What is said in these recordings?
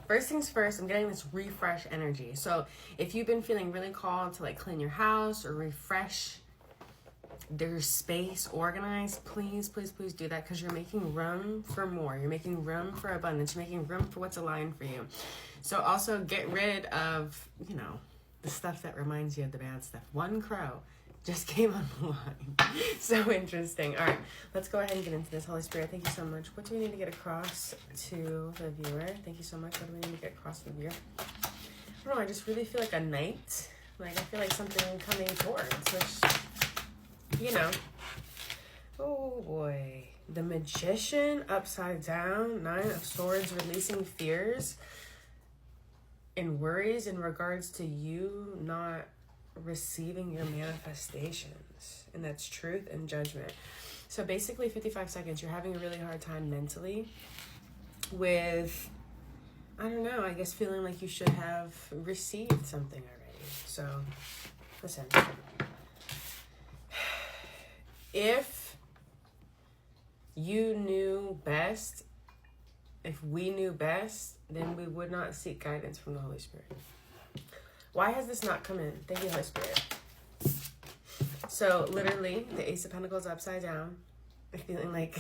First things first, I'm getting this refresh energy. So if you've been feeling really called to like clean your house or refresh their space, organize, please do that, because you're making room for more. You're making room for abundance. You're making room for what's aligned for you. So also get rid of, the stuff that reminds you of the bad stuff. One crow just came on the line. So interesting. All right, let's go ahead and get into this. Holy Spirit, thank you so much. What do we need to get across to the viewer? Thank you so much. What do we need to get across to the viewer? I don't know, I just really feel like a knight. Like I feel like something coming towards, which, oh boy. The Magician upside down, 9 of Swords, releasing fears and worries in regards to you not receiving your manifestations, and that's truth and judgment. So basically 55 seconds, you're having a really hard time mentally with, I don't know, I guess feeling like you should have received something already. So listen, if you knew best, if we knew best, then we would not seek guidance from the Holy Spirit. Why has this not come in? Thank you, Holy Spirit. So literally, the Ace of Pentacles upside down. I'm feeling like,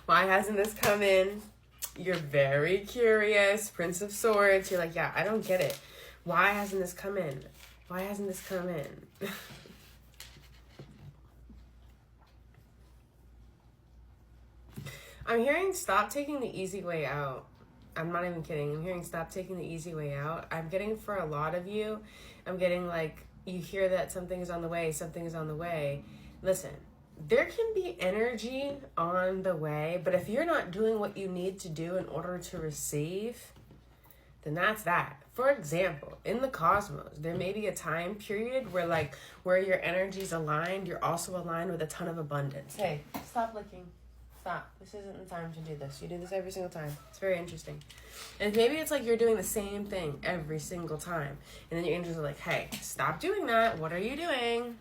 why hasn't this come in? You're very curious. Prince of Swords. You're like, yeah, I don't get it. Why hasn't this come in? Why hasn't this come in? I'm hearing stop taking the easy way out. I'm not even kidding. I'm hearing stop taking the easy way out. I'm getting, for a lot of you, I'm getting like, you hear that something is on the way, something is on the way. Listen, there can be energy on the way, but if you're not doing what you need to do in order to receive, then that's that. For example, in the cosmos, there may be a time period where your energy's aligned, you're also aligned with a ton of abundance. Hey, stop licking. Stop. This isn't the time to do this. You do this every single time. It's very interesting. And maybe it's like you're doing the same thing every single time. And then your angels are like, hey, stop doing that. What are you doing?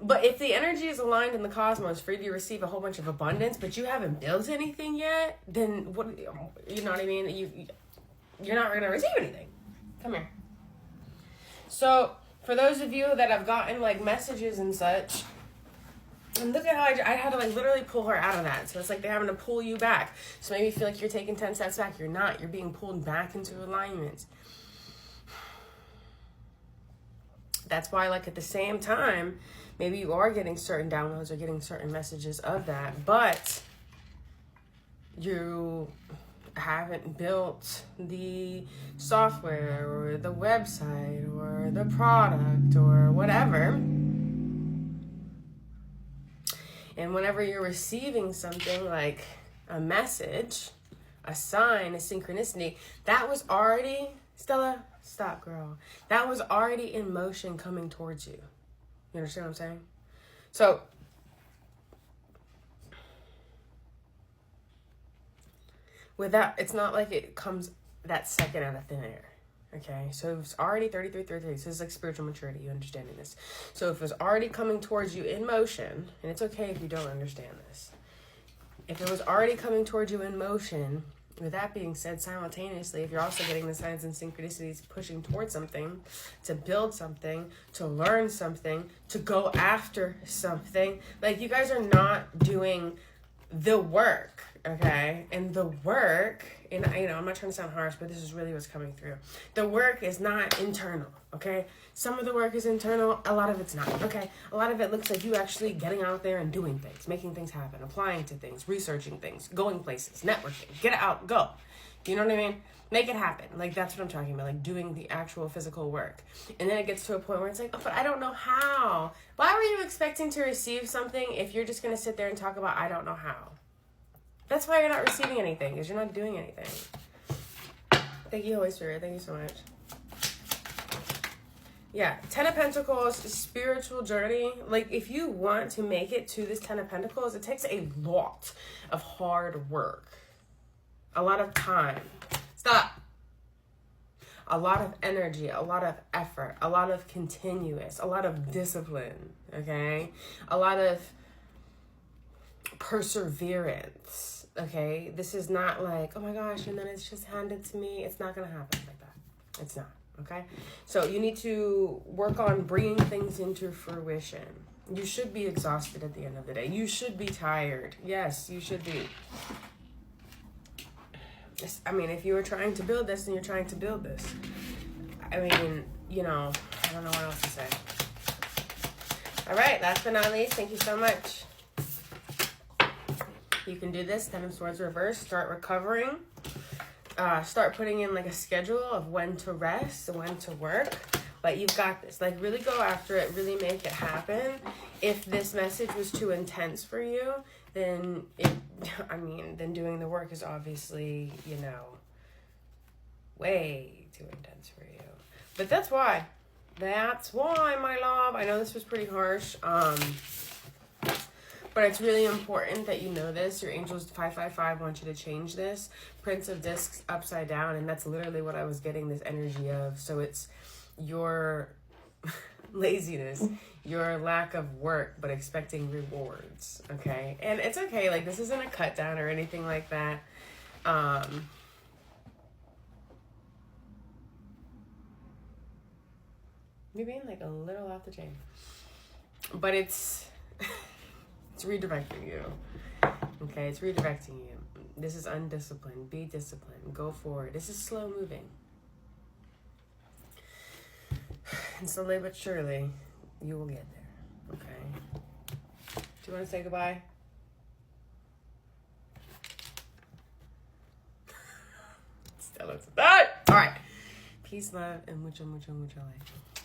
But if the energy is aligned in the cosmos for you to receive a whole bunch of abundance, but you haven't built anything yet, then what, you know what I mean? You're not going to receive anything. Come here. So for those of you that have gotten like messages and such, and look at how I had to like literally pull her out of that. So it's like they're having to pull you back. So maybe you feel like you're taking 10 steps back. You're not. You're being pulled back into alignment. That's why, like, at the same time, maybe you are getting certain downloads or getting certain messages of that, but you haven't built the software or the website or the product or whatever. And whenever you're receiving something like a message, a sign, a synchronicity, that was already, Stella, stop, girl. That was already in motion coming towards you. You understand what I'm saying? So, with that, it's not like it comes that second out of thin air. Okay, so it's already 33. So it's like spiritual maturity, you understanding this. So if it's already coming towards you in motion, and it's okay if you don't understand this. If it was already coming towards you in motion, with that being said, simultaneously, if you're also getting the signs and synchronicities pushing towards something, to build something, to learn something, to go after something, like you guys are not doing the work, okay? And the work, and I'm not trying to sound harsh, but this is really what's coming through. The work is not internal, okay? Some of the work is internal, a lot of it's not, okay? A lot of it looks like you actually getting out there and doing things, making things happen, applying to things, researching things, going places, networking, get out, go. You know what I mean? Make it happen. Like, that's what I'm talking about, like doing the actual physical work. And then it gets to a point where it's like, oh, but I don't know how. Why were you expecting to receive something if you're just going to sit there and talk about, I don't know how? That's why you're not receiving anything, because you're not doing anything. Thank you, Holy Spirit. Thank you so much. Yeah, 10 of Pentacles, spiritual journey. Like, if you want to make it to this 10 of Pentacles, it takes a lot of hard work. A lot of time. Stop. A lot of energy, a lot of effort, a lot of continuous, a lot of discipline, okay? A lot of perseverance. Okay, this is not like, oh my gosh, and then it's just handed to me. It's not gonna happen like that. It's not. Okay, so you need to work on bringing things into fruition. You should be exhausted at the end of the day. You should be tired. Yes, you should be. I mean, if you were trying to build this, then you're trying to build this. I mean, you know, I don't know what else to say. All right, last but not least, thank you so much. You can do this. Ten of Swords reverse. Start recovering. Start putting in like a schedule of when to rest, when to work. But you've got this. Like, really go after it. Really make it happen. If this message was too intense for you, then then doing the work is obviously, you know, way too intense for you. But that's why. That's why, my love. I know this was pretty harsh. But it's really important that you know this. Your angels 555 want you to change this. Prince of Discs upside down, and that's literally what I was getting this energy of. So it's your laziness, your lack of work, but expecting rewards, okay? And it's okay. Like, this isn't a cut down or anything like that. You're being like a little off the chain. But it's redirecting you. Okay, it's redirecting you. This is undisciplined. Be disciplined. Go forward. This is slow moving. And slowly but surely, you will get there. Okay? Do you want to say goodbye? Still it's that. All right. Peace, love, and mucho, mucho, mucho life.